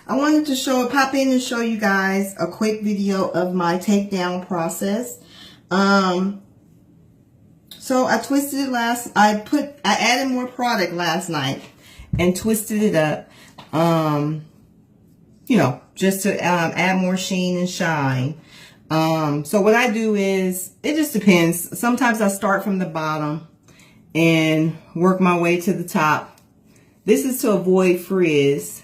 I wanted to pop in and show you guys a quick video of my takedown process. So I twisted it I added more product last night and twisted it up, you know, just to add more sheen and shine. So what I do is, it just depends. Sometimes I start from the bottom and work my way to the top. This is to avoid frizz.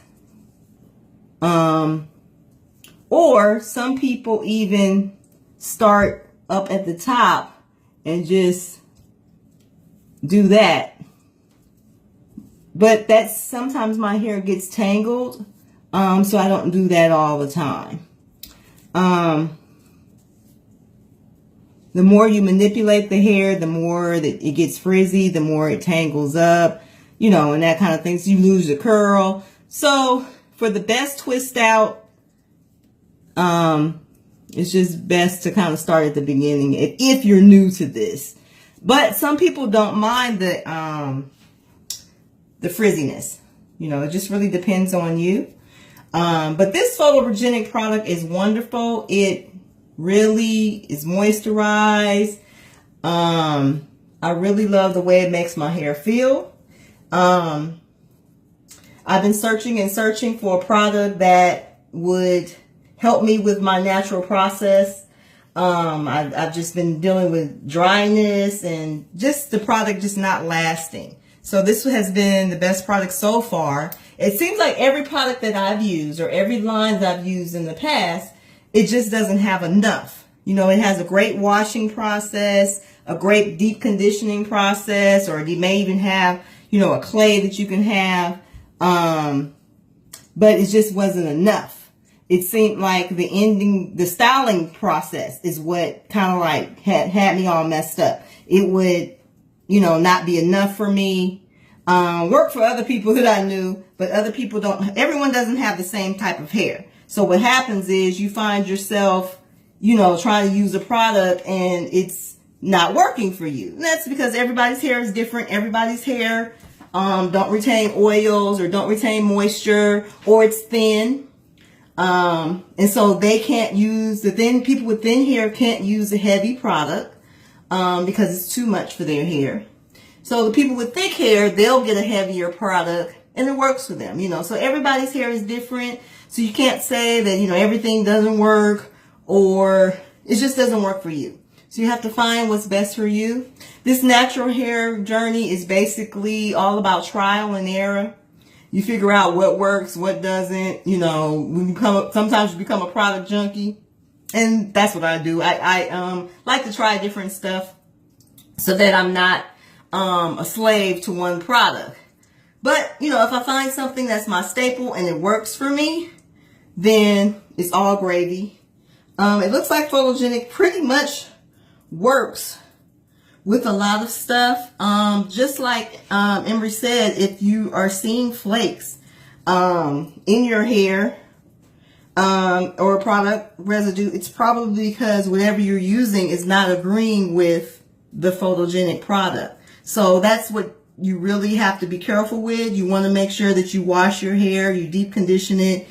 Or some people even start up at the top and just do that. But that's sometimes my hair gets tangled. So I don't do that all the time. The more you manipulate the hair, the more that it gets frizzy, the more it tangles up, you know, and that kind of thing. So you lose your curl. So for the best twist out, it's just best to kind of start at the beginning if you're new to this. But some people don't mind the frizziness. You know, it just really depends on you. But this Photogenic product is wonderful. It really is moisturized. I really love the way it makes my hair feel. I've been searching and searching for a product that would help me with my natural process. I've just been dealing with dryness and just the product just not lasting. So this has been the best product so far. It seems like every product that I've used or every line that I've used in the past, it just doesn't have enough. You know, it has a great washing process, a great deep conditioning process, or you may even have, you know, a clay that you can have. But it just wasn't enough. It seemed like the styling process is what kind of like had me all messed up. It would, you know, not be enough for me. Work for other people that I knew, but other people don't, everyone doesn't have the same type of hair. So what happens is you find yourself, you know, trying to use a product and it's not working for you. And that's because everybody's hair is different. Everybody's hair don't retain oils or don't retain moisture, or it's thin. And so they can't use people with thin hair can't use a heavy product, because it's too much for their hair. So the people with thick hair, they'll get a heavier product and it works for them, you know. So everybody's hair is different. So you can't say that, you know, everything doesn't work or it just doesn't work for you. So you have to find what's best for you. This natural hair journey is basically all about trial and error. You figure out what works, what doesn't, you know, sometimes you become a product junkie. And that's what I do. I like to try different stuff so that I'm not a slave to one product. But, you know, if I find something that's my staple and it works for me, then it's all gravy. It looks like Photogenic pretty much works with a lot of stuff. Just like Emery said, if you are seeing flakes in your hair or a product residue, it's probably because whatever you're using is not agreeing with the Photogenic product. So that's what you really have to be careful with. You want to make sure that you wash your hair, you deep condition it.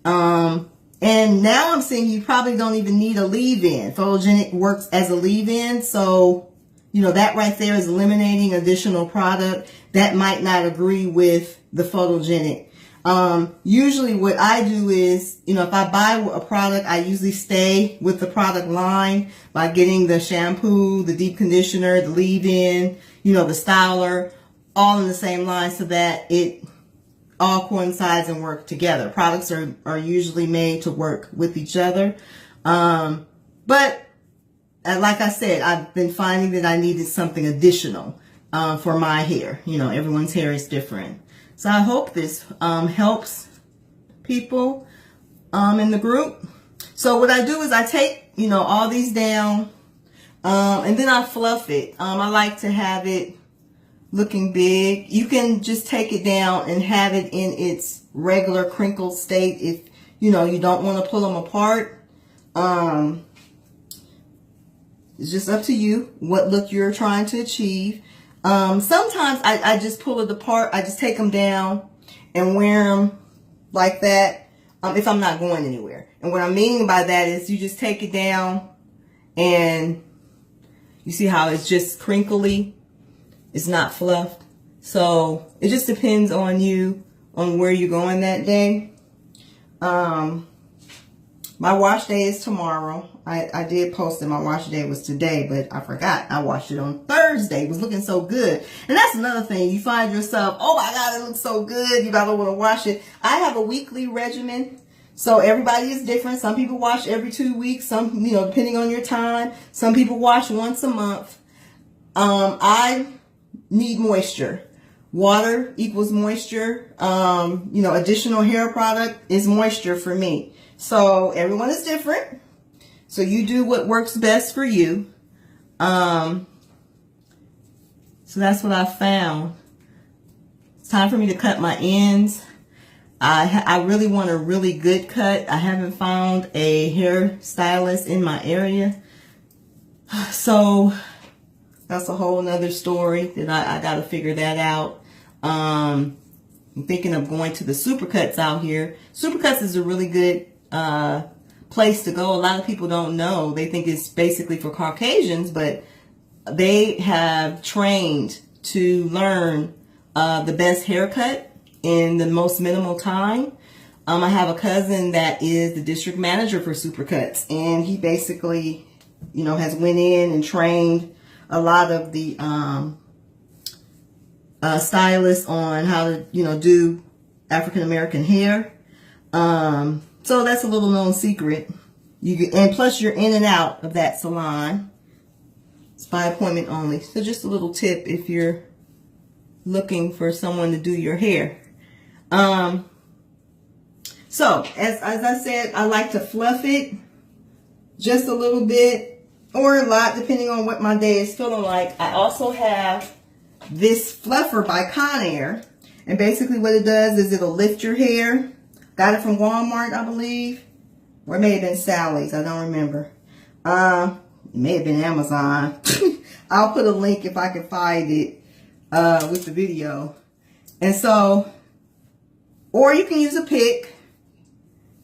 And now I'm seeing you probably don't even need a leave-in. Photogenic works as a leave-in. So, you know, that right there is eliminating additional product that might not agree with the Photogenic. Usually what I do is, you know, if I buy a product, I usually stay with the product line by getting the shampoo, the deep conditioner, the leave-in, you know, the styler, all in the same line so that it all coincides and work together. Products are usually made to work with each other. But like I said, I've been finding that I needed something additional for my hair. You know, everyone's hair is different. So I hope this helps people in the group. So what I do is I take, you know, all these down and then I fluff it. I like to have it looking big. You can just take it down and have it in its regular crinkled state if, you know, you don't want to pull them apart. It's just up to you what look you're trying to achieve. Sometimes I just pull it apart. I just take them down and wear them like that. if I'm not going anywhere. And what I'm meaning by that is you just take it down and you see how it's just crinkly. It's not fluffed. So it just depends on you, on where you're going that day. My wash day is tomorrow. I did post that my wash day was today, but I forgot. I washed it on Thursday. It was looking so good. And that's another thing. You find yourself, oh my God, it looks so good. You gotta want to wash it. I have a weekly regimen. So everybody is different. Some people wash every 2 weeks. Some, you know, depending on your time. Some people wash once a month. I need moisture. Water equals moisture. You know, additional hair product is moisture for me. So everyone is different. So you do what works best for you. So that's what I found. It's time for me to cut my ends. I really want a really good cut. I haven't found a hairstylist in my area. So that's a whole nother story that I got to figure that out. I'm thinking of going to the Supercuts out here. Supercuts is a really good place to go. A lot of people don't know. They think it's basically for Caucasians, but they have trained to learn the best haircut in the most minimal time. I have a cousin that is the district manager for Supercuts, and he basically, you know, has went in and trained a lot of the stylists on how to, you know, do African American hair. So that's a little known secret. And plus you're in and out of that salon. It's by appointment only. So just a little tip if you're looking for someone to do your hair. So as I said, I like to fluff it just a little bit or a lot depending on what my day is feeling like. I also have this fluffer by Conair, and basically what it does is it'll lift your hair. Got it from Walmart, I believe, or it may have been Sally's. I don't remember. It may have been Amazon. I'll put a link if I can find it with the video. And so, or you can use a pick.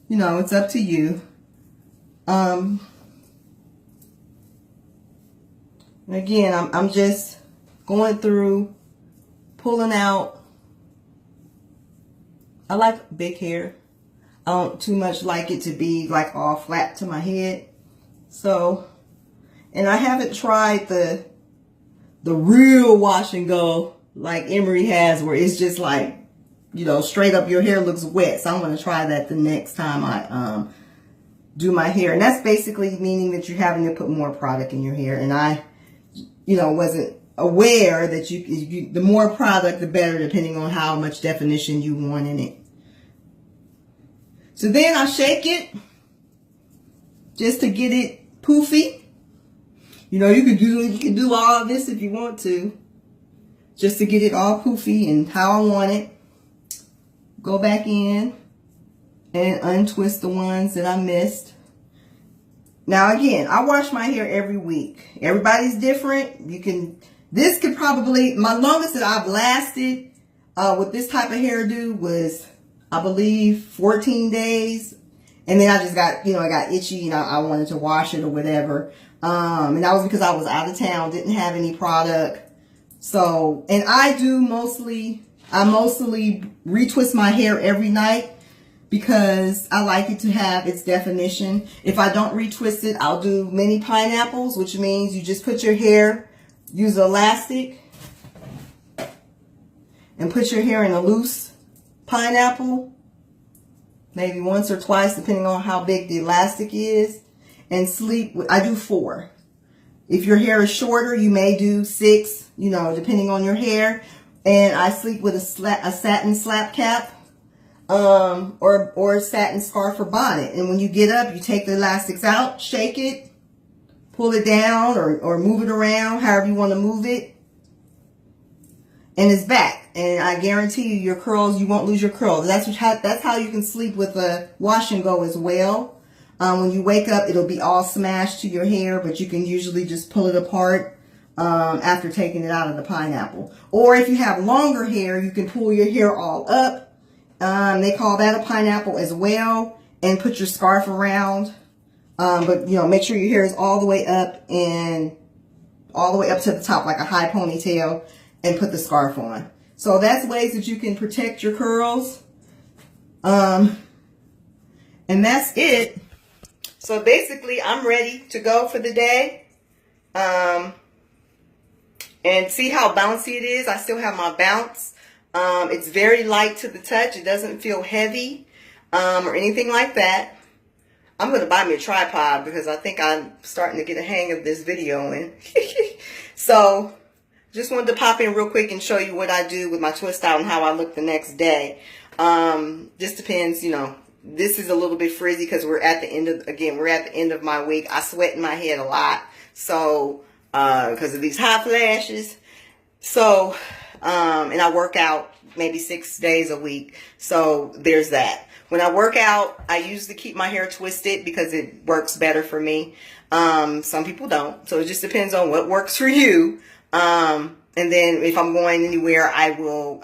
You know, it's up to you. And again, I'm just going through, pulling out. I like big hair. I don't too much like it to be like all flat to my head. So, and I haven't tried the real wash and go like Emery has, where it's just like, you know, straight up your hair looks wet. So I'm going to try that the next time I do my hair. And that's basically meaning that you're having to put more product in your hair. And I, you know, wasn't aware that the more product, the better, depending on how much definition you want in it. So then I shake it just to get it poofy. You know, you can do all of this if you want to, just to get it all poofy and how I want it. Go back in and untwist the ones that I missed. Now again, I wash my hair every week. Everybody's different. This could probably, my longest that I've lasted with this type of hairdo was, I believe, 14 days. And then I just got, you know, I got itchy and I wanted to wash it or whatever. And that was because I was out of town, didn't have any product. So, and I mostly retwist my hair every night because I like it to have its definition. If I don't retwist it, I'll do mini pineapples, which means you just put your hair, use elastic, and put your hair in a loose pineapple, maybe once or twice, depending on how big the elastic is, and sleep. I do 4. If your hair is shorter, you may do 6, you know, depending on your hair. And I sleep with a satin slap cap, or a satin scarf or bonnet. And when you get up, you take the elastics out, shake it, pull it down, or move it around, however you want to move it. And it's back. And I guarantee you, your curls, you won't lose your curls. That's how you can sleep with a wash and go as well. When you wake up, it'll be all smashed to your hair, but you can usually just pull it apart after taking it out of the pineapple. Or if you have longer hair, you can pull your hair all up They call that a pineapple as well. And put your scarf around. But, you know, make sure your hair is all the way up and all the way up to the top like a high ponytail, and put the scarf on. So that's ways that you can protect your curls. And that's it. So basically, I'm ready to go for the day. And see how bouncy it is. I still have my bounce. It's very light to the touch. It doesn't feel heavy or anything like that. I'm going to buy me a tripod because I think I'm starting to get a hang of this videoing. So just wanted to pop in real quick and show you what I do with my twist out and how I look the next day. Just depends, you know. This is a little bit frizzy because we're at the end of, again, we're at the end of my week. I sweat in my head a lot. So, because of these hot flashes. So, and I work out maybe 6 days a week. So there's that. When I work out, I usually keep my hair twisted because it works better for me. Some people don't. So it just depends on what works for you. And then if I'm going anywhere, I will,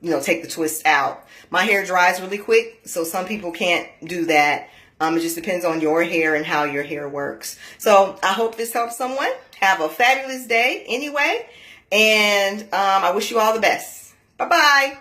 you know, take the twist out. My hair dries really quick, so some people can't do that. It just depends on your hair and how your hair works. So I hope this helps someone. Have a fabulous day anyway. And I wish you all the best. Bye-bye.